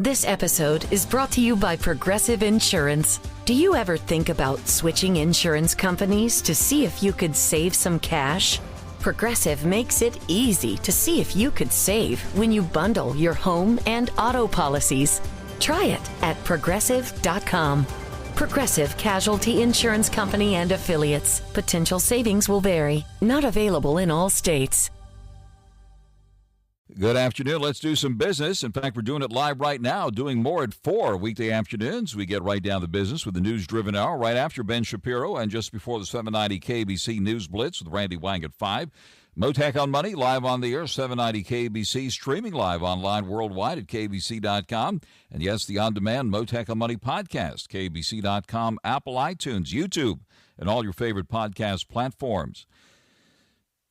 This episode is brought to you by Progressive Insurance. Do you ever think about switching insurance companies to see if you could save some cash? Progressive makes it easy to see if you could save when you bundle your home and auto policies. Try it at progressive.com. Progressive Casualty Insurance Company and Affiliates. Potential savings will vary. Not available in all states. Good afternoon. Let's do some business. In fact, we're doing it live right now, doing more at 4 weekday afternoons. We get right down to business with the news-driven hour right after Ben Shapiro and just before the 790 KBC News Blitz with Randy Wang at 5. Mottek On Money, live on the air, 790 KBC, streaming live online worldwide at kbc.com. And yes, the on-demand Mottek On Money podcast, kbc.com, Apple, iTunes, YouTube, and all your favorite podcast platforms.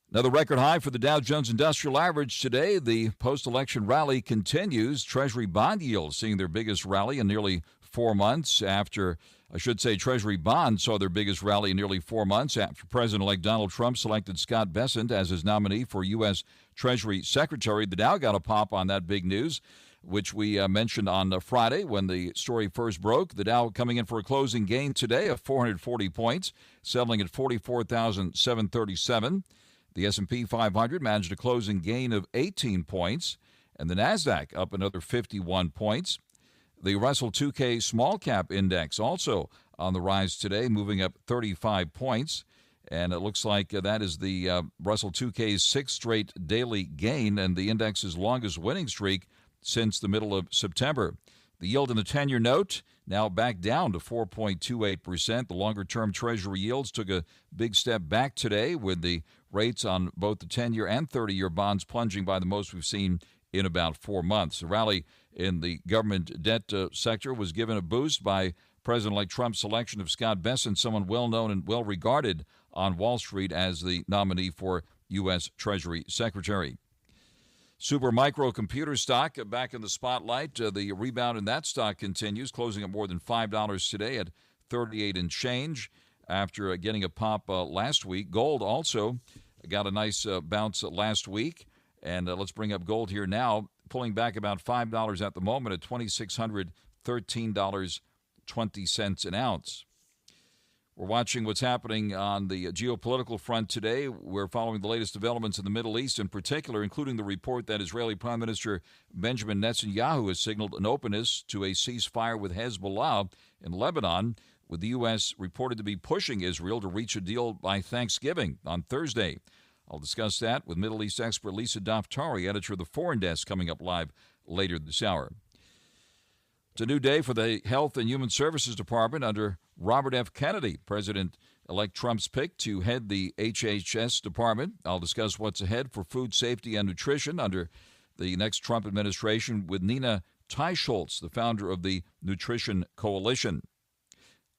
Another record high for the Dow Jones Industrial Average today. The post-election rally continues. Treasury bond yields seeing their biggest rally in nearly 4 months after, Treasury bonds saw their biggest rally in nearly 4 months after President-elect Donald Trump selected Scott Bessent as his nominee for U.S. Treasury Secretary. The Dow got a pop on that big news, which we mentioned on Friday when the story first broke. The Dow coming in for a closing gain today of 440 points, settling at 44,737. The S&P 500 managed a closing gain of 18 points, and the Nasdaq up another 51 points. The Russell 2K Small Cap Index also on the rise today, moving up 35 points, and it looks like that is the Russell 2K's sixth straight daily gain and the index's longest winning streak since the middle of September. The yield in the 10-year note now back down to 4.28%. The longer-term Treasury yields took a big step back today with the rates on both the 10-year and 30-year bonds plunging by the most we've seen in about 4 months. The rally in the government debt sector was given a boost by President-elect Trump's selection of Scott Bessent, someone well-known and well-regarded on Wall Street as the nominee for U.S. Treasury Secretary. Super Micro computer stock back in the spotlight. The rebound in that stock continues, closing at more than $5 today at 38 and change after getting a pop last week. Gold also got a nice bounce last week. And let's bring up gold here now, pulling back about $5 at the moment at $2,613.20 an ounce. We're watching what's happening on the geopolitical front today. We're following the latest developments in the Middle East in particular, including the report that Israeli Prime Minister Benjamin Netanyahu has signaled an openness to a ceasefire with Hezbollah in Lebanon, with the U.S. reported to be pushing Israel to reach a deal by Thanksgiving on Thursday. I'll discuss that with Middle East expert Lisa DAFTARI, editor of the Foreign Desk, coming up live later this hour. It's a new day for the Health and Human Services Department under Robert F. Kennedy, President-elect Trump's pick to head the HHS department. I'll discuss what's ahead for food safety and nutrition under the next Trump administration with Nina TEICHOLZ, the founder of the Nutrition Coalition.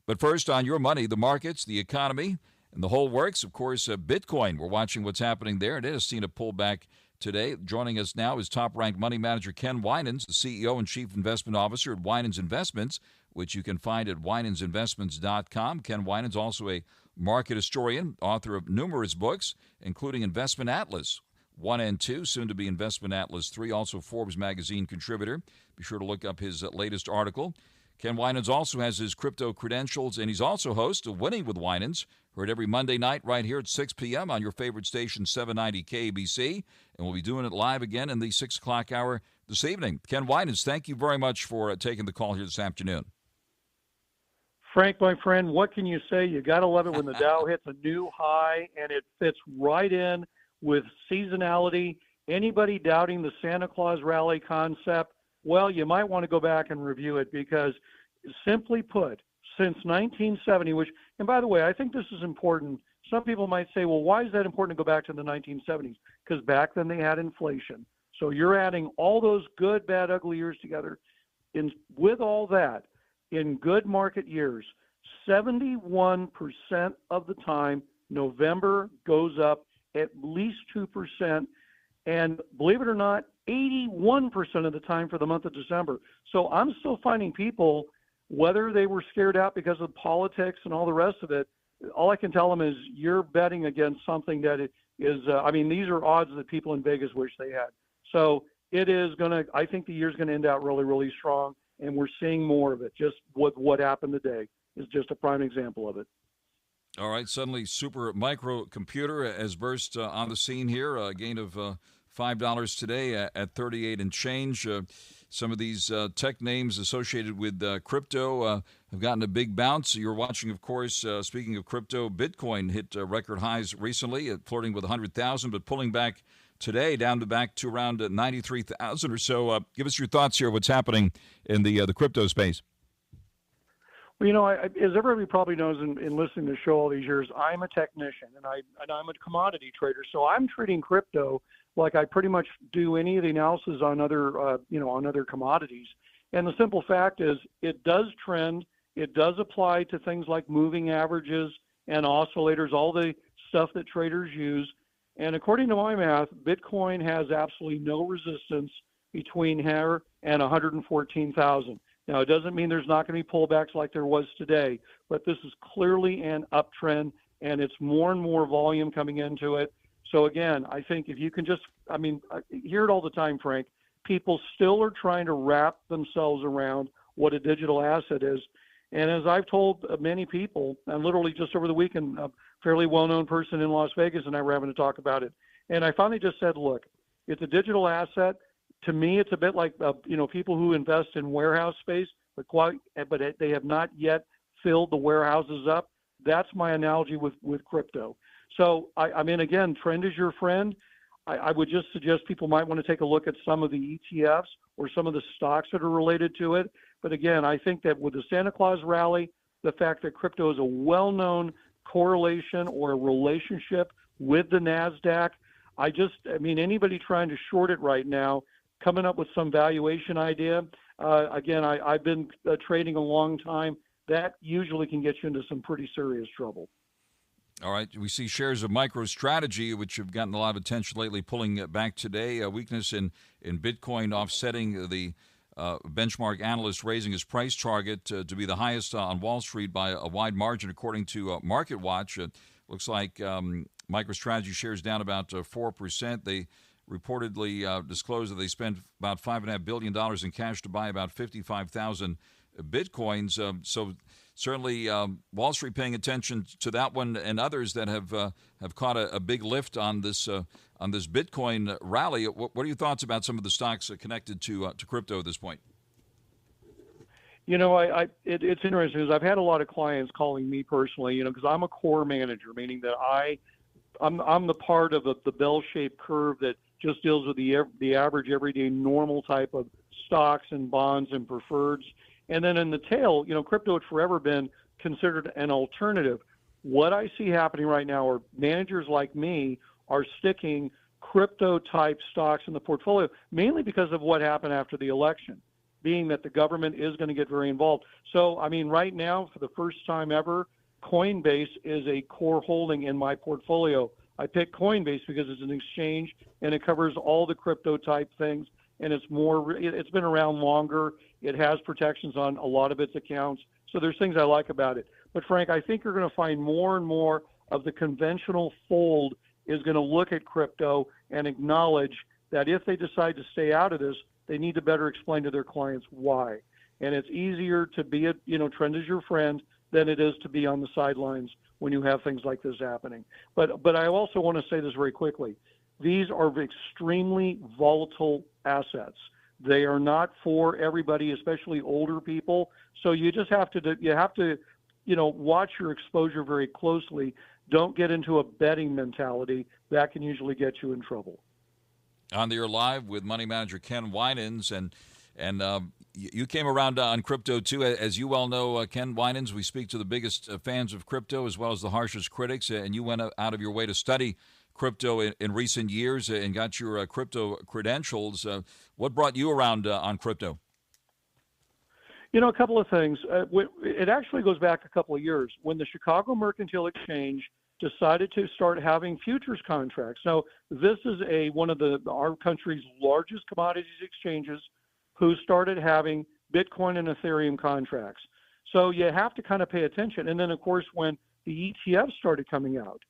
But first, on your money, the markets, the economy, and the whole works. Of course, Bitcoin, we're watching what's happening there. It has seen a pullback today. Joining us now is top-ranked money manager Ken WINANS, the CEO and chief investment officer at WINANS Investments, which you can find at winansinvestments.com. Ken WINANS, also a market historian, author of numerous books, including Investment Atlas 1 and 2, soon to be Investment Atlas 3, also Forbes magazine contributor. Be sure to look up his latest article. Ken WINANS also has his crypto credentials, and he's also host of Winning with WINANS, heard every Monday night right here at 6 p.m. on your favorite station, 790 KBC, and we'll be doing it live again in the 6 o'clock hour this evening. Ken WINANS, thank you very much for taking the call here this afternoon. Frank, my friend, what can you say? You got to love it when the Dow hits a new high, and it fits right in with seasonality. Anybody doubting the Santa Claus rally concept, well, you might want to go back and review it because, simply put, since 1970, which, and by the way, I think this is important. Some people might say, well, why is that important to go back to the 1970s? Because back then they had inflation. So you're adding all those good, bad, ugly years together. With all that, in good market years, 71% of the time, November goes up at least 2%. And believe it or not, 81% of the time for the month of December. So I'm still finding people, whether they were scared out because of politics and all the rest of it, all I can tell them is you're betting against something that these are odds that people in Vegas wish they had. So it is going to, I think the year's going to end out really, really strong, and we're seeing more of it. Just what happened today is just a prime example of it. All right, suddenly Super Microcomputer has burst on the scene here, a gain of $5 today at 38 and change. Some of these tech names associated with crypto have gotten a big bounce. You're watching, of course, speaking of crypto, Bitcoin hit record highs recently, flirting with 100,000, but pulling back today back to around 93,000 or so. Give us your thoughts here, what's happening in the crypto space. Well, as everybody probably knows in listening to the show all these years, I'm a technician and I'm a commodity trader. So I'm treating crypto like I pretty much do any of the analysis on other commodities. And the simple fact is it does trend. It does apply to things like moving averages and oscillators, all the stuff that traders use. And according to my math, Bitcoin has absolutely no resistance between here and 114,000. Now, it doesn't mean there's not going to be pullbacks like there was today, but this is clearly an uptrend, and it's more and more volume coming into it. So, again, I think if you can just, I hear it all the time, Frank, people still are trying to wrap themselves around what a digital asset is. And as I've told many people, and literally just over the weekend, a fairly well-known person in Las Vegas and I were having to talk about it. And I finally just said, look, it's a digital asset. To me, it's a bit like, people who invest in warehouse space, but they have not yet filled the warehouses up. That's my analogy with crypto. So, again, trend is your friend. I would just suggest people might want to take a look at some of the ETFs or some of the stocks that are related to it. But again, I think that with the Santa Claus rally, the fact that crypto is a well-known correlation or a relationship with the NASDAQ, anybody trying to short it right now, coming up with some valuation idea. Again, I've been trading a long time. That usually can get you into some pretty serious trouble. All right. We see shares of MicroStrategy, which have gotten a lot of attention lately, pulling back today. A weakness in Bitcoin offsetting the benchmark analyst raising his price target to be the highest on Wall Street by a wide margin, according to MarketWatch. Looks like MicroStrategy shares down about 4%. They reportedly disclosed that they spent about $5.5 billion in cash to buy about 55,000 Bitcoins. So certainly Wall Street paying attention to that one and others that have caught a big lift on this Bitcoin rally. What are your thoughts about some of the stocks connected to crypto at this point? It's interesting because I've had a lot of clients calling me personally, because I'm a core manager, meaning that I'm the part of the bell-shaped curve that just deals with the average, everyday, normal type of stocks and bonds and preferreds. And then in the tail, crypto had forever been considered an alternative. What I see happening right now are managers like me are sticking crypto-type stocks in the portfolio, mainly because of what happened after the election, being that the government is going to get very involved. So, right now, for the first time ever, Coinbase is a core holding in my portfolio. I picked Coinbase because it's an exchange and it covers all the crypto type things, and it's been around longer. It has protections on a lot of its accounts. So there's things I like about it. But Frank, I think you're going to find more and more of the conventional fold is going to look at crypto and acknowledge that if they decide to stay out of this, they need to better explain to their clients why. And it's easier to be trend is your friend than it is to be on the sidelines when you have things like this happening. But I also want to say this very quickly. These are extremely volatile assets. They are not for everybody, especially older people. So you just have to watch your exposure very closely. Don't get into a betting mentality. That can usually get you in trouble. On the air live with money manager Ken Winans, and you came around on crypto too. As you well know, Ken Winans, we speak to the biggest fans of crypto as well as the harshest critics, and you went out of your way to study crypto in recent years and got your crypto credentials. What brought you around on crypto? A couple of things. It actually goes back a couple of years when the Chicago Mercantile Exchange decided to start having futures contracts. Now, this is one of our country's largest commodities exchanges who started having Bitcoin and Ethereum contracts. So you have to kind of pay attention. And then, of course, when the ETFs started coming out,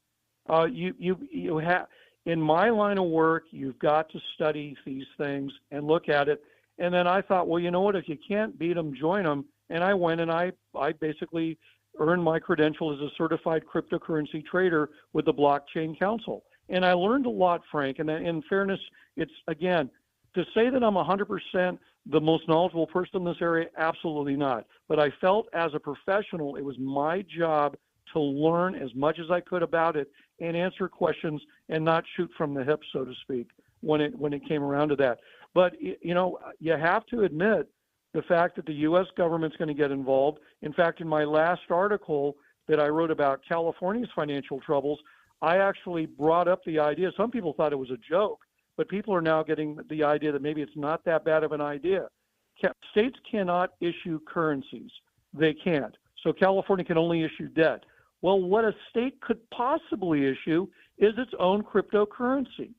in my line of work, you've got to study these things and look at it. And then I thought, well, you know what? If you can't beat them, join them. And I went and I basically earned my credential as a certified cryptocurrency trader with the Blockchain Council. And I learned a lot, Frank. And in fairness, it's, again, to say that I'm 100% the most knowledgeable person in this area, absolutely not. But I felt as a professional, it was my job to learn as much as I could about it and answer questions and not shoot from the hip, so to speak, when it came around to that. But, you know, you have to admit the fact that the U.S. government's going to get involved. In fact, in my last article that I wrote about California's financial troubles, I actually brought up the idea. Some people thought it was a joke, but people are now getting the idea that maybe it's not that bad of an idea. States cannot issue currencies. They can't. So California can only issue debt. Well, what a state could possibly issue is its own cryptocurrency.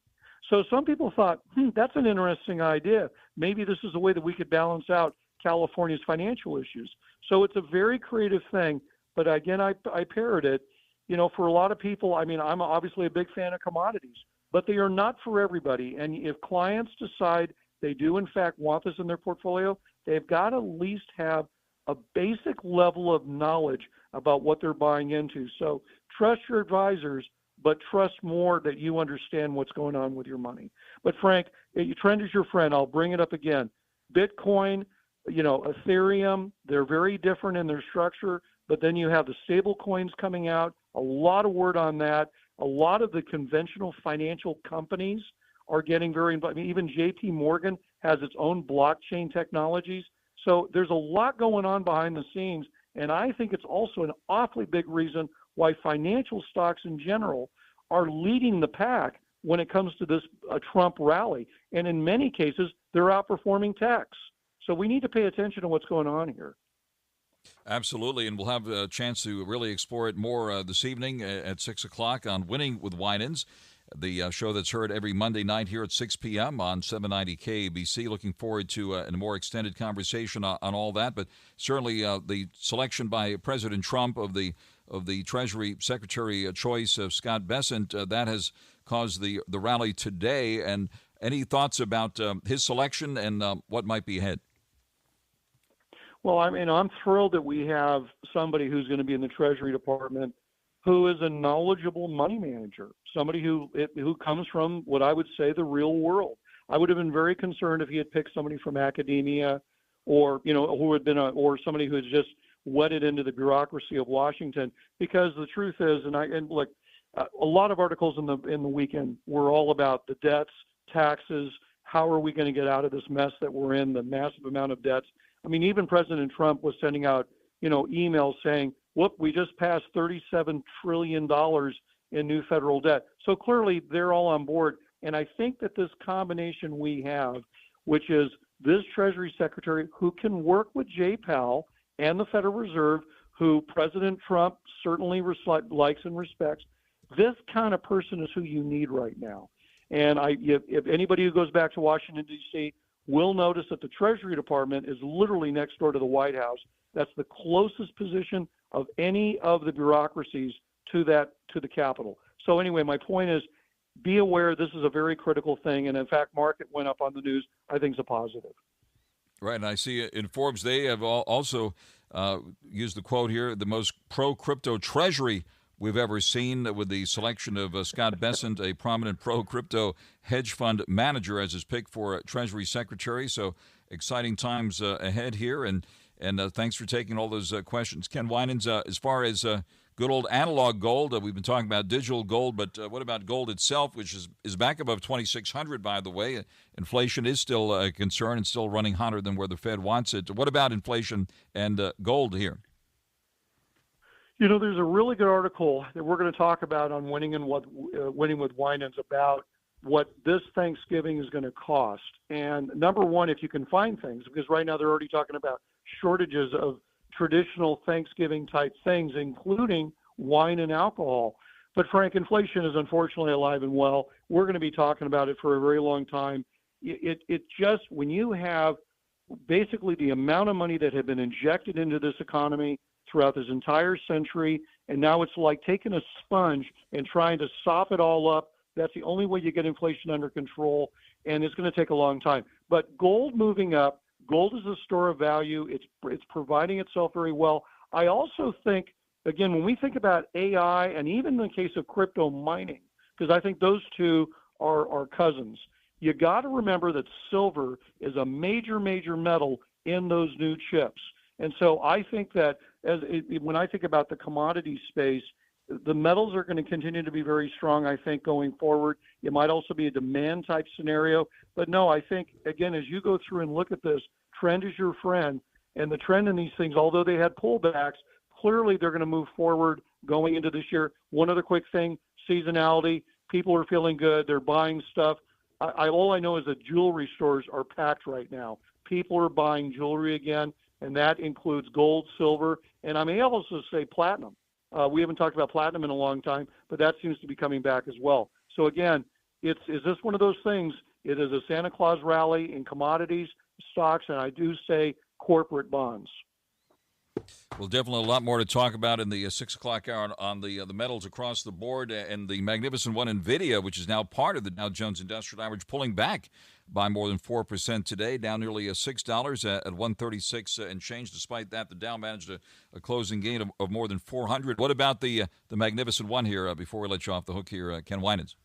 So some people thought, that's an interesting idea. Maybe this is a way that we could balance out California's financial issues. So it's a very creative thing. But again, I parrot it. You know, for a lot of people, I mean, I'm obviously a big fan of commodities, but they are not for everybody. And if clients decide they do, in fact, want this in their portfolio, they've got to at least have a basic level of knowledge about what they're buying into. So trust your advisors, but trust more that you understand what's going on with your money. But Frank, trend is your friend. I'll bring it up again. Bitcoin, you know, Ethereum, they're very different in their structure, but then you have the stable coins coming out, a lot of word on that. A lot of the conventional financial companies are getting very involved. I mean, even JP Morgan has its own blockchain technologies. So there's a lot going on behind the scenes. And I think it's also an awfully big reason why financial stocks in general are leading the pack when it comes to this Trump rally. And in many cases, they're outperforming techs. So we need to pay attention to what's going on here. Absolutely, and we'll have a chance to really explore it more this evening at 6 o'clock on Winning with WINANS, the show that's heard every Monday night here at 6 p.m. on 790 KABC. Looking forward to a more extended conversation on all that, but certainly the selection by President Trump of the Treasury Secretary choice of Scott Bessent, that has caused the rally today. And any thoughts about his selection and what might be ahead? Well, I mean, I'm thrilled that we have somebody who's going to be in the Treasury Department who is a knowledgeable money manager, somebody who comes from what I would say the real world. I would have been very concerned if he had picked somebody from academia, or who had been or somebody who had just wedded into the bureaucracy of Washington. Because the truth is, and look, a lot of articles in the weekend were all about the debts, taxes. How are we going to get out of this mess that we're in? The massive amount of debts. I mean, even President Trump was sending out, emails saying, whoop, we just passed $37 trillion in new federal debt. So clearly they're all on board. And I think that this combination we have, which is this Treasury Secretary who can work with Jay Powell and the Federal Reserve, who President Trump certainly likes and respects, this kind of person is who you need right now. And if anybody who goes back to Washington, D.C., will notice that the Treasury Department is literally next door to the White House. That's the closest position of any of the bureaucracies to the Capitol. So anyway, my point is, be aware this is a very critical thing. And in fact, market went up on the news. I think it's a positive. Right. And I see in Forbes, they have also used the quote here, the most pro-crypto treasury we've ever seen, with the selection of Scott Bessent, a prominent pro-crypto hedge fund manager, as his pick for Treasury Secretary. So exciting times ahead here. And thanks for taking all those questions. Ken Winans, as far as good old analog gold, we've been talking about digital gold, but what about gold itself, which is back above 2,600, by the way? Inflation is still a concern and still running hotter than where the Fed wants it. What about inflation and gold here? There's a really good article that we're going to talk about on Winning with Winans about what this Thanksgiving is going to cost. And number one, if you can find things, because right now they're already talking about shortages of traditional Thanksgiving type things, including wine and alcohol. But Frank, inflation is unfortunately alive and well. We're going to be talking about it for a very long time. It just, when you have basically the amount of money that had been injected into this economy throughout this entire century, and now it's like taking a sponge and trying to sop it all up. That's the only way you get inflation under control, and it's going to take a long time. But gold moving up, gold is a store of value. It's providing itself very well. I also think, again, when we think about AI, and even in the case of crypto mining, because I think those two are cousins, you got to remember that silver is a major, major metal in those new chips. And so I think that when I think about the commodity space, the metals are going to continue to be very strong, I think, going forward. It might also be a demand type scenario. But no, I think, again, as you go through and look at this, trend is your friend. And the trend in these things, although they had pullbacks, clearly they're going to move forward going into this year. One other quick thing, seasonality. People are feeling good. They're buying stuff. All I know is that jewelry stores are packed right now. People are buying jewelry again, and that includes gold, silver, and I may also say platinum. We haven't talked about platinum in a long time, but that seems to be coming back as well. So again, is this one of those things? It is a Santa Claus rally in commodities, stocks, and I do say corporate bonds. Well, definitely a lot more to talk about in the 6 o'clock hour on the metals across the board, and the magnificent one, NVIDIA, which is now part of the Dow Jones Industrial Average, pulling back by more than 4% today, down nearly $6 at 136 and change. Despite that, the Dow managed a closing gain of more than 400. What about the magnificent one here before we let you off the hook here, Ken Winans?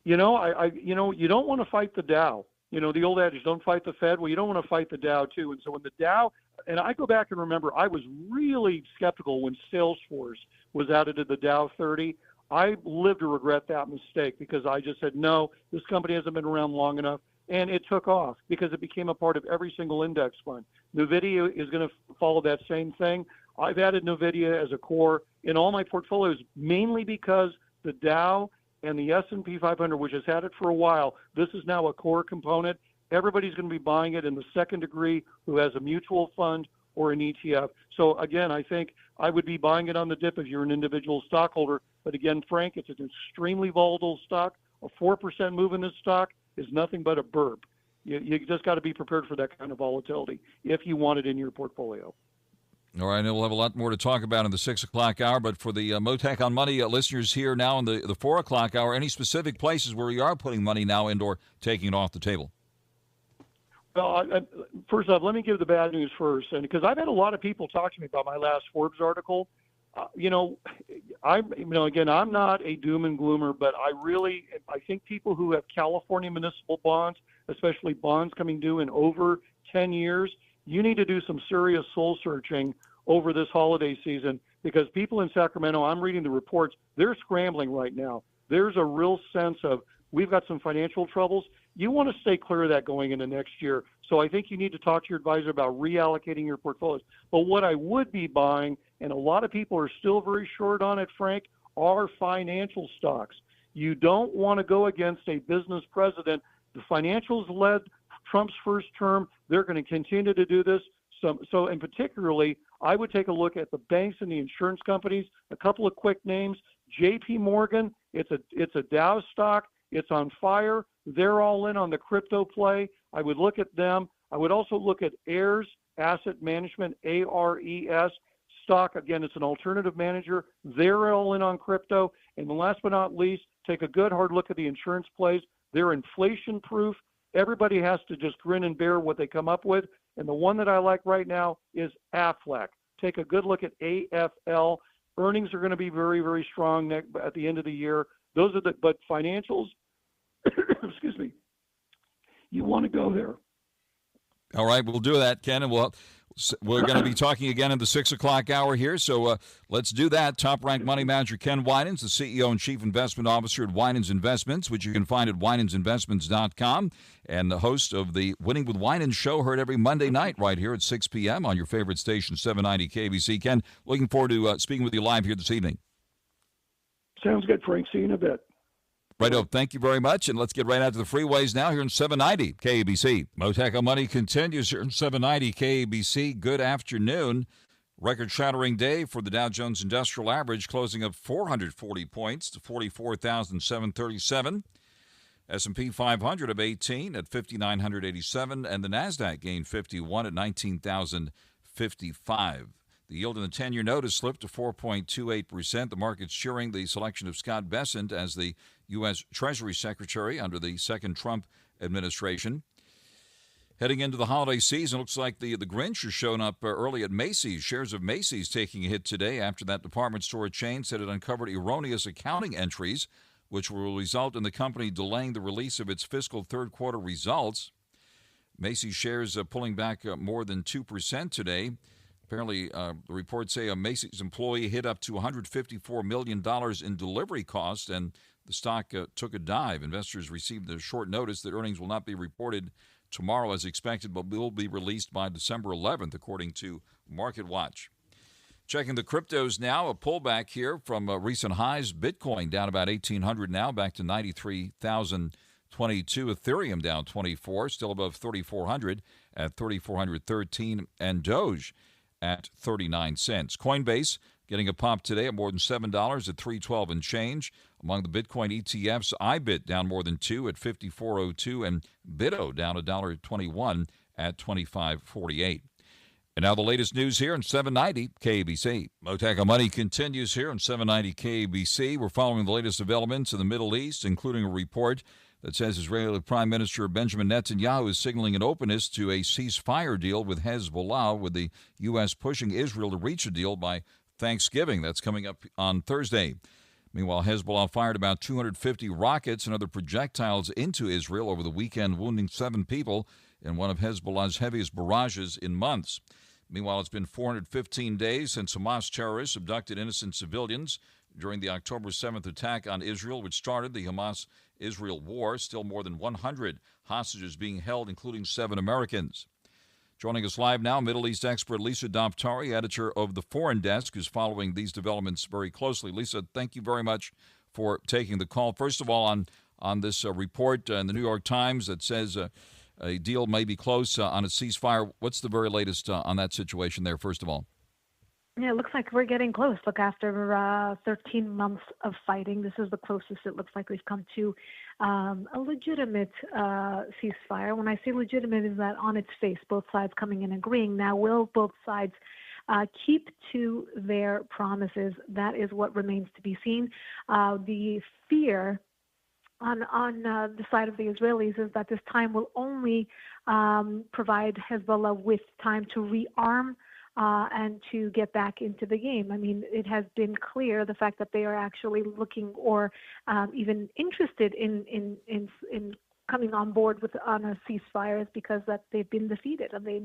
You know, you don't want to fight the Dow. You know, the old adage, don't fight the Fed. Well, you don't want to fight the Dow, too. And so when the Dow, and I go back and remember, I was really skeptical when Salesforce was added to the Dow 30. I live to regret that mistake because I just said, no, this company hasn't been around long enough. And it took off because it became a part of every single index fund. NVIDIA is going to follow that same thing. I've added NVIDIA as a core in all my portfolios, mainly because the Dow and the S&P 500, which has had it for a while, this is now a core component. Everybody's going to be buying it in the second degree who has a mutual fund or an ETF. So again, I think I would be buying it on the dip if you're an individual stockholder. But again, Frank, it's an extremely volatile stock. A 4% move in this stock is nothing but a burp. You just got to be prepared for that kind of volatility if you want it in your portfolio. All right, we'll have a lot more to talk about in the 6 o'clock hour, but for the Mottek on Money listeners here now in the 4 o'clock hour, any specific places where you are putting money now and or taking it off the table? Well, first off, let me give the bad news first, and because I've had a lot of people talk to me about my last Forbes article. Again, I'm not a doom and gloomer, but I think people who have California municipal bonds, especially bonds coming due in over 10 years, you need to do some serious soul searching over this holiday season because people in Sacramento, I'm reading the reports, they're scrambling right now. There's a real sense of we've got some financial troubles. You want to stay clear of that going into next year. So I think you need to talk to your advisor about reallocating your portfolios. But what I would be buying, and a lot of people are still very short on it, Frank, are financial stocks. You don't want to go against a business president. The financials led Trump's first term. They're going to continue to do this. So and particularly, I would take a look at the banks and the insurance companies. A couple of quick names. J.P. Morgan, it's a Dow stock. It's on fire. They're all in on the crypto play. I would look at them. I would also look at ARES, Asset Management, ARES stock. Again, it's an alternative manager. They're all in on crypto. And last but not least, take a good hard look at the insurance plays. They're inflation proof. Everybody has to just grin and bear what they come up with. And the one that I like right now is Aflac. Take a good look at AFL. Earnings are going to be very, very strong at the end of the year. But financials, excuse me, you want to go there. All right, we'll do that, Ken, and we're going to be talking again in the 6 o'clock hour here, so let's do that. Top-ranked money manager Ken Winans, the CEO and Chief Investment Officer at Winans Investments, which you can find at winansinvestments.com, and the host of the Winning with Winans show, heard every Monday night right here at 6 p.m. on your favorite station, 790 KBC. Ken, looking forward to speaking with you live here this evening. Sounds good, Frank. See you in a bit. Righto, thank you very much, and let's get right out to the freeways now here in 790 KABC. Mottek On Money continues here in 790 KABC. Good afternoon. Record-shattering day for the Dow Jones Industrial Average, closing up 440 points to 44,737. S&P 500 of 18 at 5,987, and the NASDAQ gained 51 at 19,055. The yield in the 10-year note has slipped to 4.28%. The market's cheering the selection of Scott Bessent as the U.S. Treasury Secretary under the second Trump administration. Heading into the holiday season, looks like the Grinch has shown up early at Macy's. Shares of Macy's taking a hit today after that department store chain said it uncovered erroneous accounting entries, which will result in the company delaying the release of its fiscal third quarter results. Macy's shares pulling back more than 2% today. Apparently, the reports say a Macy's employee hit up to $154 million in delivery costs, and the stock took a dive. Investors received a short notice that earnings will not be reported tomorrow as expected, but will be released by December 11th, according to MarketWatch. Checking the cryptos now, a pullback here from recent highs. Bitcoin down about 1,800 now, back to 93,022. Ethereum down 24, still above 3,400 at 3,413, and Doge at 39 cents. Coinbase getting a pop today at more than $7 at 312 and change. Among the Bitcoin ETFs, IBIT down more than 2 at 54.02, and BITO down $1.21 at 25.48. And now the latest news here on 790 KABC. Mottek On Money continues here on 790 KABC. We're following the latest developments in the Middle East, including a report that says Israeli Prime Minister Benjamin Netanyahu is signaling an openness to a ceasefire deal with Hezbollah, with the U.S. pushing Israel to reach a deal by Thanksgiving. That's coming up on Thursday. Meanwhile, Hezbollah fired about 250 rockets and other projectiles into Israel over the weekend, wounding 7 people in one of Hezbollah's heaviest barrages in months. Meanwhile, it's been 415 days since Hamas terrorists abducted innocent civilians during the October 7th attack on Israel, which started the Hamas-Israel war. Still more than 100 hostages being held, including 7 Americans. Joining us live now, Middle East expert Lisa DAFTARI, editor of The Foreign Desk, who's following these developments very closely. Lisa, thank you very much for taking the call. First of all, on this report in the New York Times that says a deal may be close on a ceasefire, what's the very latest on that situation there, first of all? Yeah, it looks like we're getting close. Look, after 13 months of fighting, this is the closest it looks like we've come to a legitimate ceasefire. When I say legitimate, is that on its face, both sides coming and agreeing. Now, will both sides keep to their promises? That is what remains to be seen. The fear on the side of the Israelis is that this time will only provide Hezbollah with time to rearm and to get back into the game. I mean, it has been clear the fact that they are actually looking or even interested in coming on board on a ceasefire is because that they've been defeated and they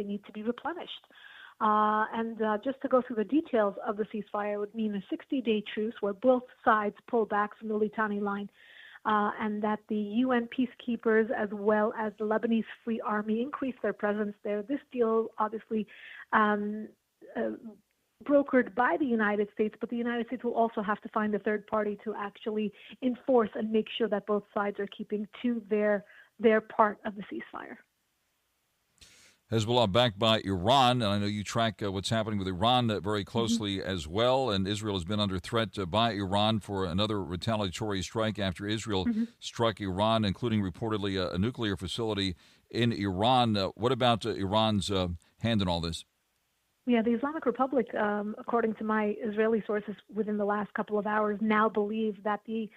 need to be replenished. And just to go through the details of the ceasefire would mean a 60-day truce where both sides pull back from the Litani line. And that the UN peacekeepers as well as the Lebanese Free Army increase their presence there. This deal obviously brokered by the United States, but the United States will also have to find a third party to actually enforce and make sure that both sides are keeping to their part of the ceasefire. Hezbollah backed by Iran, and I know you track what's happening with Iran very closely as well, and Israel has been under threat by Iran for another retaliatory strike after Israel struck Iran, including reportedly a nuclear facility in Iran. What about Iran's hand in all this? Yeah, the Islamic Republic, according to my Israeli sources within the last couple of hours, now believe that the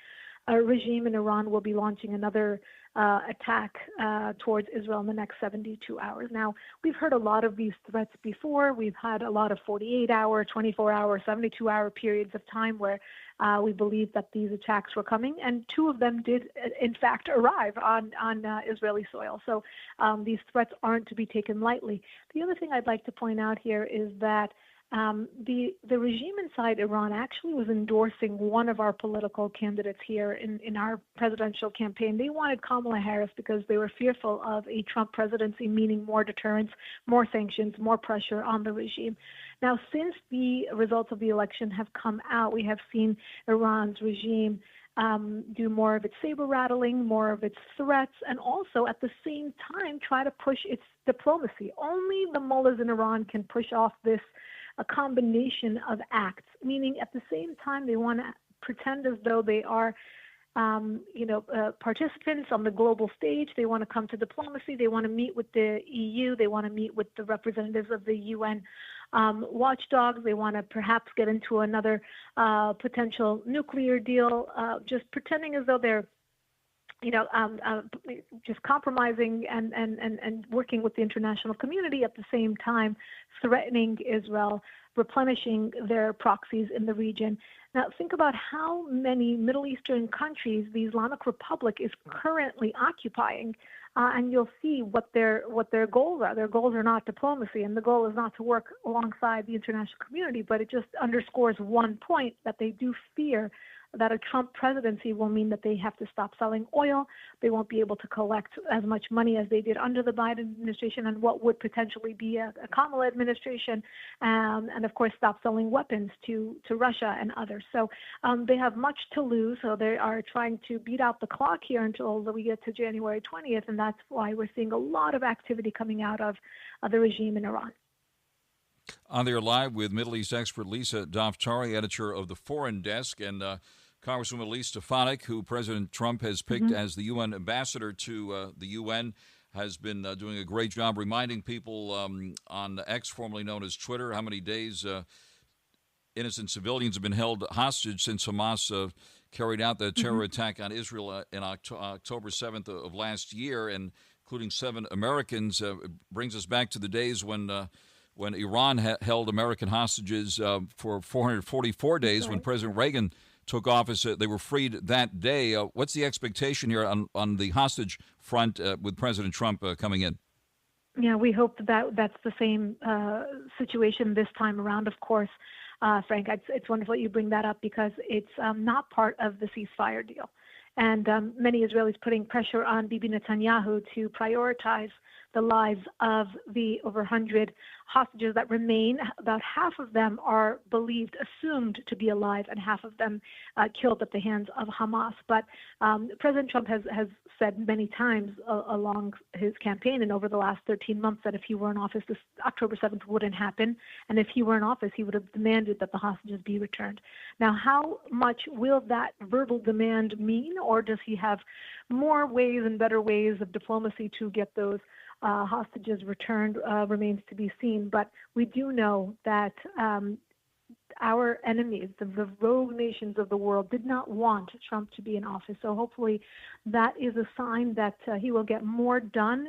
regime in Iran will be launching another attack towards Israel in the next 72 hours. Now, we've heard a lot of these threats before. We've had a lot of 48-hour, 24-hour, 72-hour periods of time where we believed that these attacks were coming, and 2 of them did, in fact, arrive on Israeli soil. So these threats aren't to be taken lightly. The other thing I'd like to point out here is that the regime inside Iran actually was endorsing one of our political candidates here in our presidential campaign. They wanted Kamala Harris because they were fearful of a Trump presidency, meaning more deterrence, more sanctions, more pressure on the regime. Now, since the results of the election have come out, we have seen Iran's regime do more of its saber rattling, more of its threats, and also at the same time try to push its diplomacy. Only the mullahs in Iran can push off this a combination of acts, meaning at the same time they want to pretend as though they are, participants on the global stage. They want to come to diplomacy. They want to meet with the EU. They want to meet with the representatives of the UN watchdogs. They want to perhaps get into another potential nuclear deal, just pretending as though they're just compromising and working with the international community at the same time, threatening Israel, replenishing their proxies in the region. Now, think about how many Middle Eastern countries the Islamic Republic is currently occupying, and you'll see what their goals are. Their goals are not diplomacy, and the goal is not to work alongside the international community, but it just underscores one point, that they do fear that a Trump presidency will mean that they have to stop selling oil. They won't be able to collect as much money as they did under the Biden administration and what would potentially be a Kamala administration, and of course stop selling weapons to Russia and others. So they have much to lose. So they are trying to beat out the clock here until we get to January 20th, and that's why we're seeing a lot of activity coming out of the regime in Iran. On there live with Middle East expert Lisa DAFTARI, editor of the Foreign Desk, and Congresswoman Elise Stefanik, who President Trump has picked as the UN ambassador to the UN, has been doing a great job reminding people on X, formerly known as Twitter, how many days innocent civilians have been held hostage since Hamas carried out the terror attack on Israel in October 7th of last year, and including 7 Americans. Brings us back to the days when Iran held American hostages for 444 days. When President Reagan took office, they were freed that day. What's the expectation here on the hostage front with President Trump coming in? Yeah, we hope that's the same situation this time around, of course. Frank, it's wonderful you bring that up because it's not part of the ceasefire deal. And many Israelis putting pressure on Bibi Netanyahu to prioritize the lives of the over 100 hostages that remain. About half of them are assumed to be alive, and half of them killed at the hands of Hamas. But President Trump has said many times along his campaign and over the last 13 months that if he were in office, this October 7th wouldn't happen. And if he were in office, he would have demanded that the hostages be returned. Now, how much will that verbal demand mean, or does he have more ways and better ways of diplomacy to get those hostages returned remains to be seen. But we do know that our enemies, the rogue nations of the world, did not want Trump to be in office. So hopefully that is a sign that he will get more done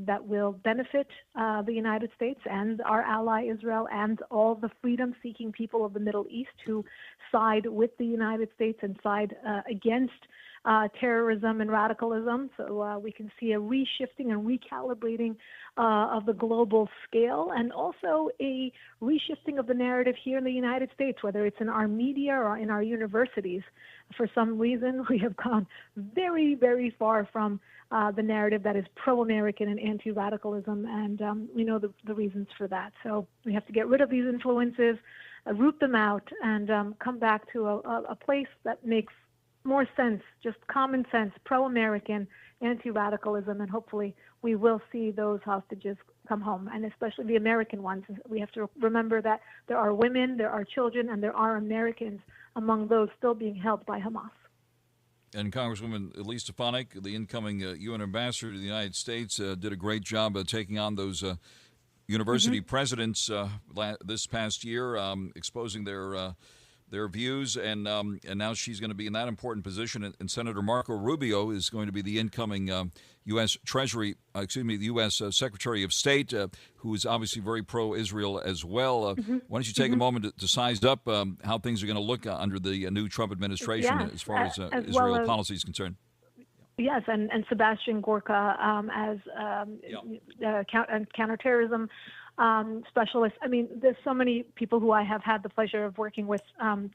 that will benefit the United States and our ally Israel and all the freedom-seeking people of the Middle East who side with the United States and side against terrorism and radicalism. So we can see a reshifting and recalibrating of the global scale, and also a reshifting of the narrative here in the United States, whether it's in our media or in our universities. For some reason, we have gone very, very far from the narrative that is pro-American and anti-radicalism, and we know the reasons for that. So we have to get rid of these influences, root them out, and come back to a place that makes more sense, just common sense, pro-American, anti-radicalism, and hopefully we will see those hostages come home, and especially the American ones. We have to remember that there are women, there are children, and there are Americans among those still being held by Hamas. And Congresswoman Elise Stefanik, the incoming UN ambassador to the United States, did a great job taking on those university presidents this past year, exposing their views, and now she's going to be in that important position. And Senator Marco Rubio is going to be the incoming U.S. the U.S. Secretary of State, who is obviously very pro-Israel as well. Why don't you take a moment to size up how things are going to look under the new Trump administration as far as Israel policy is concerned? Yes, and Sebastian Gorka as counterterrorism specialists. I mean, there's so many people who I have had the pleasure of working with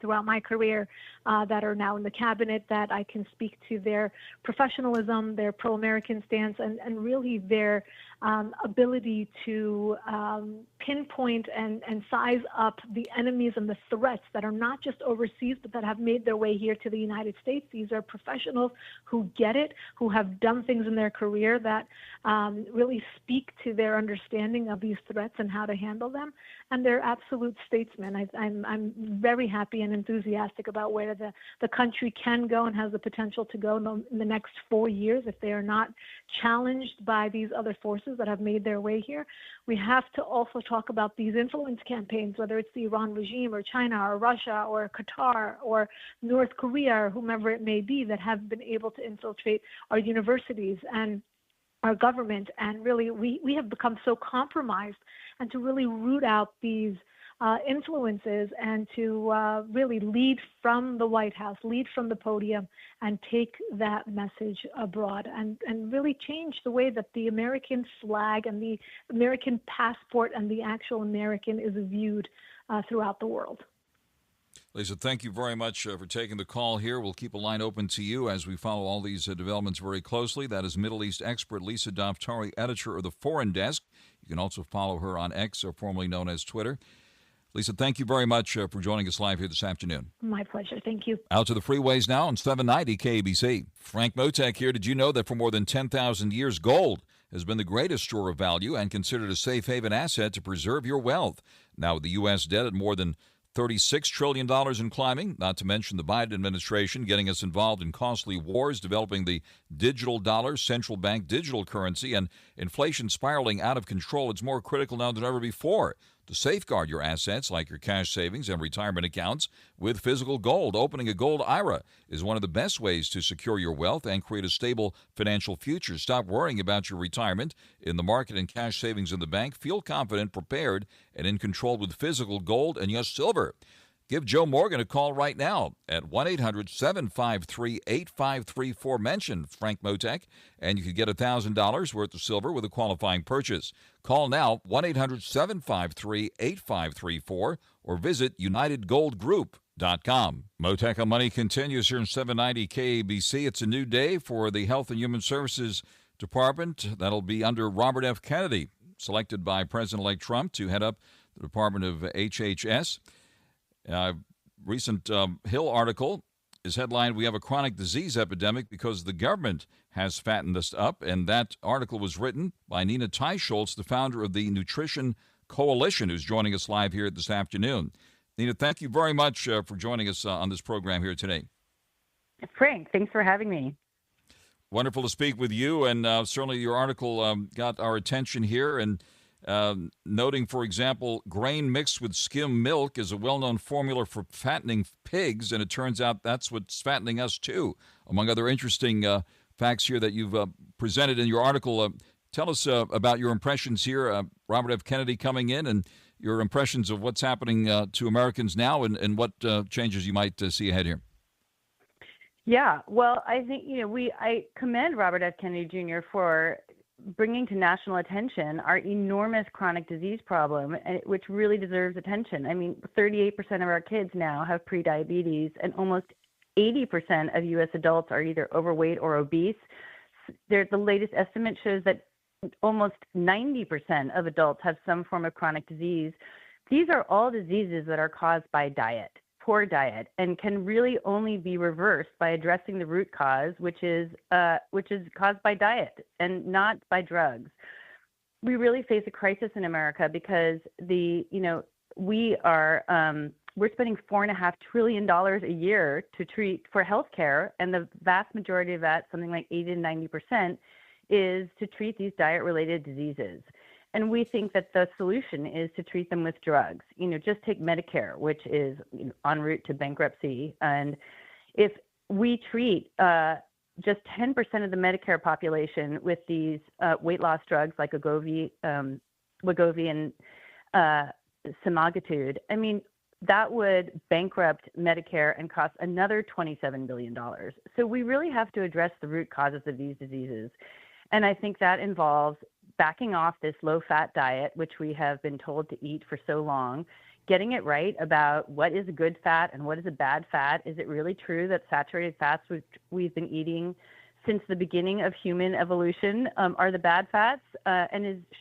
throughout my career that are now in the cabinet that I can speak to their professionalism, their pro-American stance, and really their ability to pinpoint and size up the enemies and the threats that are not just overseas, but that have made their way here to the United States. These are professionals who get it, who have done things in their career that really speak to their understanding of these threats and how to handle them. And they're absolute statesmen. I'm very happy and enthusiastic about where the country can go and has the potential to go in the next 4 years if they are not challenged by these other forces resources that have made their way here. We have to also talk about these influence campaigns, whether it's the Iran regime or China or Russia or Qatar or North Korea or whomever it may be, that have been able to infiltrate our universities and our government. And really, we have become so compromised, and to really root out these influences and to really lead from the White House, lead from the podium, and take that message abroad and really change the way that the American flag and the American passport and the actual American is viewed throughout the world. Lisa, thank you very much for taking the call here. We'll keep a line open to you as we follow all these developments very closely. That is Middle East expert Lisa DAFTARI, editor of the Foreign Desk. You can also follow her on X, or formerly known as Twitter. Lisa, thank you very much for joining us live here this afternoon. My pleasure. Thank you. Out to the freeways now on 790 KBC. Frank Mottek here. Did you know that for more than 10,000 years, gold has been the greatest store of value and considered a safe haven asset to preserve your wealth? Now, with the U.S. debt at more than $36 trillion and climbing, not to mention the Biden administration getting us involved in costly wars, developing the digital dollar, central bank digital currency, and inflation spiraling out of control, it's more critical now than ever before to safeguard your assets like your cash savings and retirement accounts with physical gold. Opening a gold IRA is one of the best ways to secure your wealth and create a stable financial future. Stop worrying about your retirement in the market and cash savings in the bank. Feel confident, prepared, and in control with physical gold and, yes, silver. Give Joe Morgan a call right now at 1-800-753-8534. Mention Frank Mottek, and you could get $1,000 worth of silver with a qualifying purchase. Call now, 1-800-753-8534, or visit UnitedGoldGroup.com. Mottek On Money continues here in 790 KABC. It's a new day for the Health and Human Services Department. That'll be under Robert F. Kennedy, selected by President-elect Trump to head up the Department of HHS. Recent Hill article is headlined, "We have a chronic disease epidemic because the government has fattened us up." And that article was written by Nina TEICHOLZ, the founder of the Nutrition Coalition, who's joining us live here this afternoon. Nina, thank you very much for joining us on this program here today. Frank, thanks for having me. Wonderful to speak with you. And certainly your article got our attention here. And noting, for example, grain mixed with skim milk is a well-known formula for fattening pigs, and it turns out that's what's fattening us too, among other interesting facts here that you've presented in your article. Tell us about your impressions here, Robert F. Kennedy coming in, and your impressions of what's happening to Americans now, and what changes you might see ahead here. Yeah, well, I think, I commend Robert F. Kennedy Jr. for bringing to national attention our enormous chronic disease problem, which really deserves attention. I mean, 38% of our kids now have prediabetes, and almost 80% of U.S. adults are either overweight or obese. The latest estimate shows that almost 90% of adults have some form of chronic disease. These are all diseases that are caused by diet, poor diet, and can really only be reversed by addressing the root cause, which is caused by diet and not by drugs. We really face a crisis in America because we're spending $4.5 trillion a year to treat for healthcare, and the vast majority of that, something like 80 to 90%, is to treat these diet-related diseases. And we think that the solution is to treat them with drugs. Just take Medicare, which is en route to bankruptcy. And if we treat just 10% of the Medicare population with these weight loss drugs like Wegovy and semaglutide, I mean, that would bankrupt Medicare and cost another $27 billion. So we really have to address the root causes of these diseases. And I think that involves backing off this low-fat diet, which we have been told to eat for so long, getting it right about what is a good fat and what is a bad fat. Is it really true that saturated fats, which we've been eating since the beginning of human evolution, are the bad fats?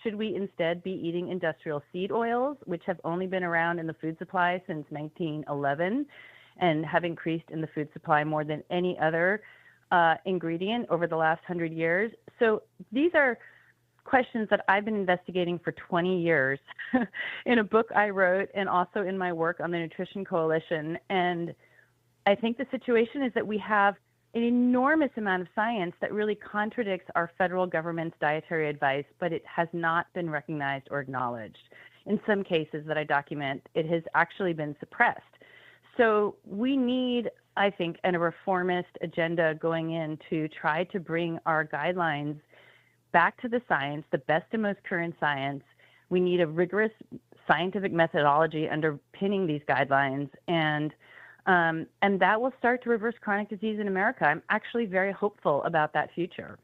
Should we instead be eating industrial seed oils, which have only been around in the food supply since 1911 and have increased in the food supply more than any other ingredient over the last 100 years? So these are questions that I've been investigating for 20 years in a book I wrote, and also in my work on the Nutrition Coalition. And I think the situation is that we have an enormous amount of science that really contradicts our federal government's dietary advice, but it has not been recognized or acknowledged. In some cases that I document, it has actually been suppressed. So we need, I think, a reformist agenda going in to try to bring our guidelines back to the science, the best and most current science. We need a rigorous scientific methodology underpinning these guidelines, and that will start to reverse chronic disease in America. I'm actually very hopeful about that future.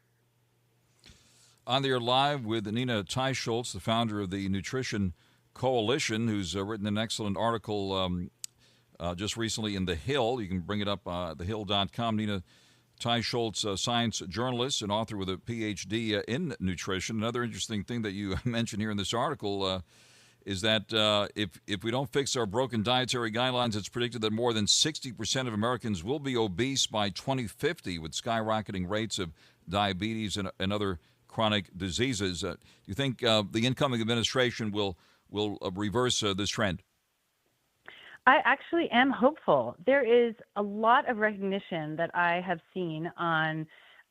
On the air live with Nina TEICHOLZ, the founder of the Nutrition Coalition, who's written an excellent article just recently in The Hill. You can bring it up thehill.com. Nina TEICHOLZ, science journalist and author with a PhD in nutrition. Another interesting thing that you mentioned here in this article is that if we don't fix our broken dietary guidelines, it's predicted that more than 60% of Americans will be obese by 2050, with skyrocketing rates of diabetes and other chronic diseases. Do you think the incoming administration will reverse this trend? I actually am hopeful. There is a lot of recognition that I have seen on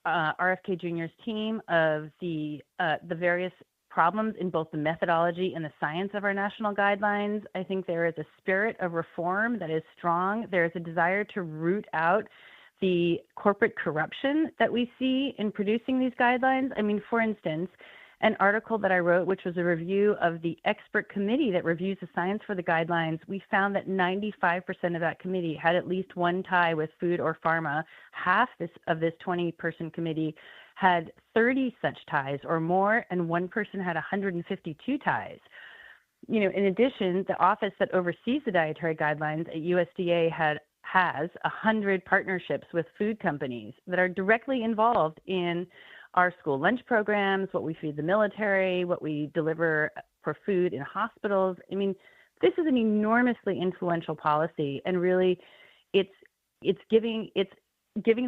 RFK Jr.'s team of the various problems in both the methodology and the science of our national guidelines. I think there is a spirit of reform that is strong. There is a desire to root out the corporate corruption that we see in producing these guidelines. I mean, for instance, an article that I wrote, which was a review of the expert committee that reviews the science for the guidelines, we found that 95% of that committee had at least one tie with food or pharma. Half of this 20-person committee had 30 such ties or more, and one person had 152 ties. You know, in addition, the office that oversees the dietary guidelines at USDA has 100 partnerships with food companies that are directly involved in our school lunch programs, what we feed the military, what we deliver for food in hospitals. I mean, this is an enormously influential policy, and really it's giving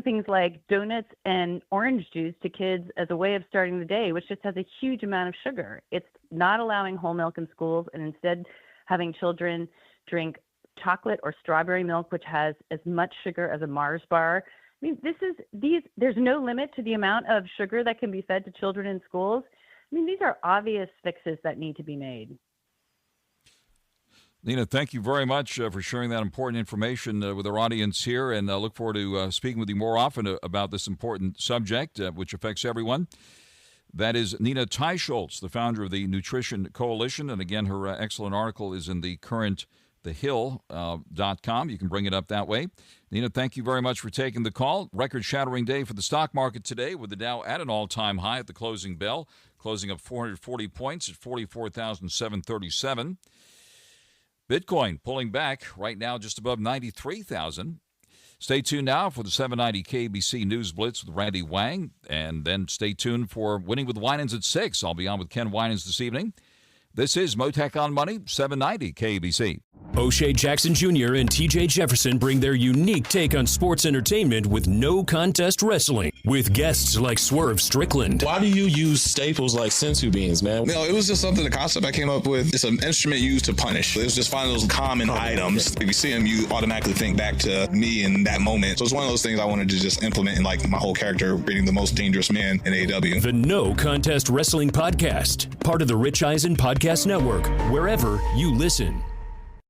things like donuts and orange juice to kids as a way of starting the day, which just has a huge amount of sugar. It's not allowing whole milk in schools, and instead having children drink chocolate or strawberry milk, which has as much sugar as a Mars bar. I mean, there's no limit to the amount of sugar that can be fed to children in schools. I mean, these are obvious fixes that need to be made. Nina, thank you very much for sharing that important information with our audience here, and I look forward to speaking with you more often about this important subject, which affects everyone. That is Nina TEICHOLZ, the founder of the Nutrition Coalition, and again, her excellent article is in the current thehill.com. You can bring it up that way. Nina, thank you very much for taking the call. Record-shattering day for the stock market today, with the Dow at an all-time high at the closing bell, closing up 440 points at 44,737. Bitcoin pulling back right now just above 93,000. Stay tuned now for the 790 KBC News Blitz with Randy Wang, and then stay tuned for Winning with WINANS at 6. I'll be on with Ken Winans this evening. This is Mottek On Money, 790 KBC. O'Shea Jackson Jr. and TJ Jefferson bring their unique take on sports entertainment with no contest wrestling, with guests like Swerve Strickland. Why do you use staples like sensu beans, man? No, it was just something, the concept I came up with. It's an instrument used to punish. It was just finding those common items. If you see them, you automatically think back to me in that moment. So it's one of those things I wanted to just implement in like my whole character, being the most dangerous man in AEW. The No Contest Wrestling Podcast, part of the Rich Eisen Podcast Network, wherever you listen.